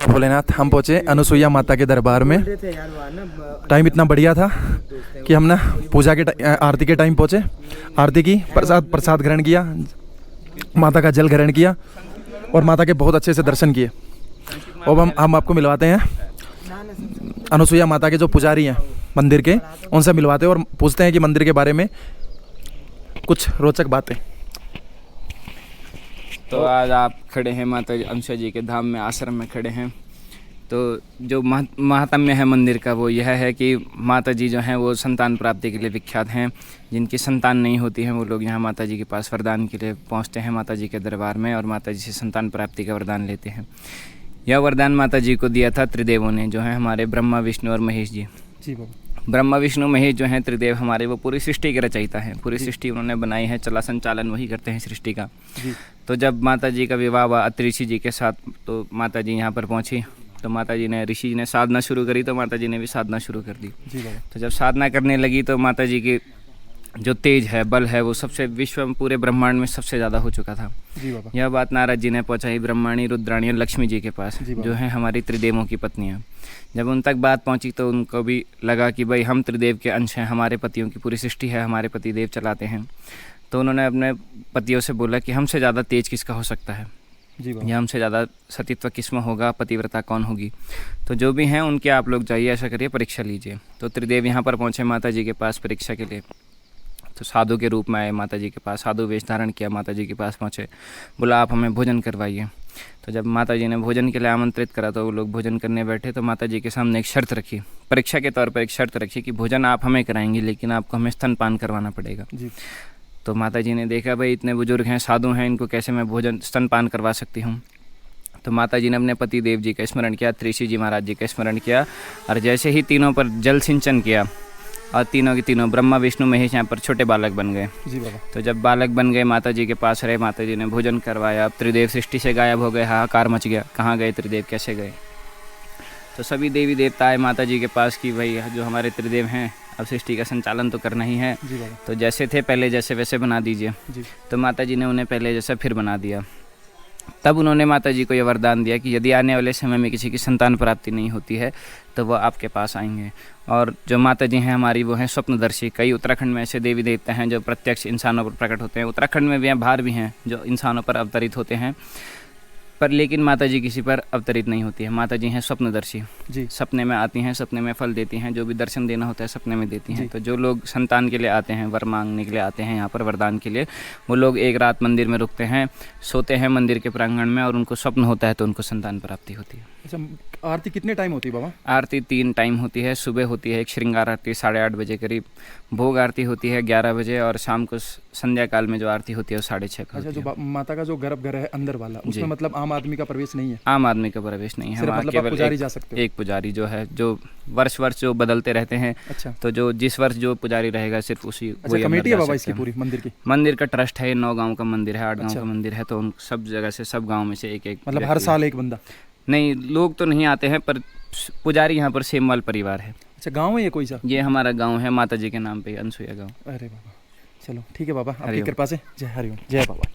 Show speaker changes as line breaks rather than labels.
भोलेनाथ, हम पहुँचे अनुसुईया माता के दरबार में। टाइम इतना बढ़िया था कि हम ना पूजा के आरती के टाइम पहुँचे, आरती की, प्रसाद ग्रहण किया, माता का जल ग्रहण किया और माता के बहुत अच्छे से दर्शन किए। अब हम आपको मिलवाते हैं अनुसुईया माता के जो पुजारी हैं मंदिर के, उनसे मिलवाते हैं और पूछते हैं कि मंदिर के बारे में कुछ रोचक बातें।
तो आज आप खड़े हैं माता अनुसुईया जी के धाम में, आश्रम में खड़े हैं। तो जो महात्म्य है मंदिर का वो यह है कि माता जी जो हैं वो संतान प्राप्ति के लिए विख्यात हैं। जिनकी संतान नहीं होती है वो लोग यहाँ माता जी के पास वरदान के लिए पहुँचते हैं माता जी के दरबार में और माता जी से संतान प्राप्ति का वरदान लेते हैं। यह वरदान माता जी को दिया था त्रिदेवों ने, जो हैं हमारे ब्रह्मा, विष्णु और महेश जी।
जी बाबा।
ब्रह्मा, विष्णु, महेश जो हैं त्रिदेव हमारे, वो पूरी सृष्टि के रचयिता हैं। पूरी सृष्टि उन्होंने बनाई है, चला संचालन वही करते हैं सृष्टि का। तो जब माता जी का विवाह हुआ अत्रि ऋषि जी के साथ, तो माता जी यहाँ पर पहुँची। तो माता जी ने, ऋषि जी ने साधना शुरू करी, तो माता जी ने भी साधना शुरू कर दी। तो जब साधना करने लगी तो माता जी की जो तेज है, बल है, वो सबसे विश्व में, पूरे ब्रह्मांड में सबसे ज़्यादा हो चुका था। यह बात नारद जी ने पहुँचाई ब्रह्माणी, रुद्राणी और लक्ष्मी जी के पास, जो है हमारी त्रिदेवों की पत्नियाँ। जब उन तक बात पहुँची तो उनको भी लगा कि भाई हम त्रिदेव के अंश हैं, हमारे पतियों की पूरी सृष्टि है, हमारे पति देव चलाते हैं। तो उन्होंने अपने पतियों से बोला कि हमसे ज़्यादा तेज किसका हो सकता है, या हमसे ज़्यादा सतीत्व किसमें होगा, पतिव्रता कौन होगी। तो जो भी हैं उनके आप लोग जाइए, ऐसा करिए, परीक्षा लीजिए। तो त्रिदेव यहाँ पर पहुँचे माता जी के पास परीक्षा के लिए। तो साधु के रूप में आए माता जी के पास, साधु वेश धारण किया, माता जी के पास पहुँचे, बोला आप हमें भोजन करवाइए। तो जब माता जी ने भोजन के लिए आमंत्रित करा तो वो लोग भोजन करने बैठे। तो माता जी के सामने एक शर्त रखी, परीक्षा के तौर पर एक शर्त रखी कि भोजन आप हमें कराएंगे, लेकिन आपको हमें स्तनपान करवाना पड़ेगा। तो माता जी ने देखा भाई इतने बुजुर्ग हैं, साधु हैं, इनको कैसे मैं भोजन स्तनपान करवा सकती हूँ। तो माता जी ने अपने पति देव जी का स्मरण किया, ऋषि जी महाराज जी का स्मरण किया, और जैसे ही तीनों पर जल सिंचन किया और तीनों के तीनों ब्रह्मा, विष्णु, महेश यहाँ पर छोटे बालक बन गए। तो जब बालक बन गए, माता जी के पास रहे, माता जी ने भोजन करवाया। अब त्रिदेव सृष्टि से गायब हो गए, हाहाकार मच गया, कहाँ गए त्रिदेव, कैसे गए। तो सभी देवी देवता आए माता जी के पास कि भाई जो हमारे त्रिदेव हैं, अब सृष्टि का संचालन तो करना ही है, तो जैसे थे पहले जैसे वैसे बना दीजिए। तो माता जी ने उन्हें पहले जैसा फिर बना दिया। तब उन्होंने माता जी को यह वरदान दिया कि यदि आने वाले समय में किसी की संतान प्राप्ति नहीं होती है तो वह आपके पास आएंगे। और जो माता जी हैं हमारी, वो हैं स्वप्नदर्शी। कई उत्तराखंड में ऐसे देवी देवता हैं जो प्रत्यक्ष इंसानों पर प्रकट होते हैं। उत्तराखंड में भी हैं, बाहर भी हैं, जो इंसानों पर अवतरित होते हैं, पर लेकिन माता जी किसी पर अवतरित नहीं होती है। माता जी हैं स्वप्नदर्शी जी, सपने में आती हैं, सपने में फल देती हैं, जो भी दर्शन देना होता है सपने में देती हैं। तो जो लोग संतान के लिए आते हैं, वर मांगने के लिए आते हैं यहाँ पर वरदान के लिए, वो लोग एक रात मंदिर में रुकते हैं, सोते हैं मंदिर के प्रांगण में, और उनको स्वप्न होता है तो उनको संतान प्राप्ति होती है।
अच्छा, आरती कितने टाइम होती है बाबा?
आरती 3 टाइम होती है। सुबह होती है एक श्रृंगार आरती 8:30 बजे करीब, भोग आरती होती है 11 बजे, और शाम को संध्या काल में जो आरती होती है वो 6:30
बजे। अच्छा, जो माता का जो गर्भगृह है अंदर वाला, उसमें मतलब आम आदमी का प्रवेश नहीं है?
आम आदमी का प्रवेश नहीं है,
मतलब
केवल
पुजारी जा सकते हो?
एक पुजारी जो है, जो वर्ष जो बदलते रहते हैं।
अच्छा।
तो जो जिस वर्ष जो पुजारी रहेगा सिर्फ उसी।
अच्छा, कमेटी है बाबा इसकी पूरी मंदिर की?
मंदिर का ट्रस्ट है, 9 गाँव का मंदिर है, 8 गाँव का मंदिर है, तो उन सब जगह से, सब गाँव में से एक
मतलब हर साल एक बंदा?
नहीं, लोग तो नहीं आते हैं, पर पुजारी यहाँ पर सेमवाल परिवार है।
अच्छा, गाँव है ये कोई सा? ये
हमारा गाँव है, माता जी के नाम पे अनुसुईया गाँव।
अरे बाबा, चलो ठीक है बाबा, आपकी कृपा से। जय हरिओम, जय बाबा।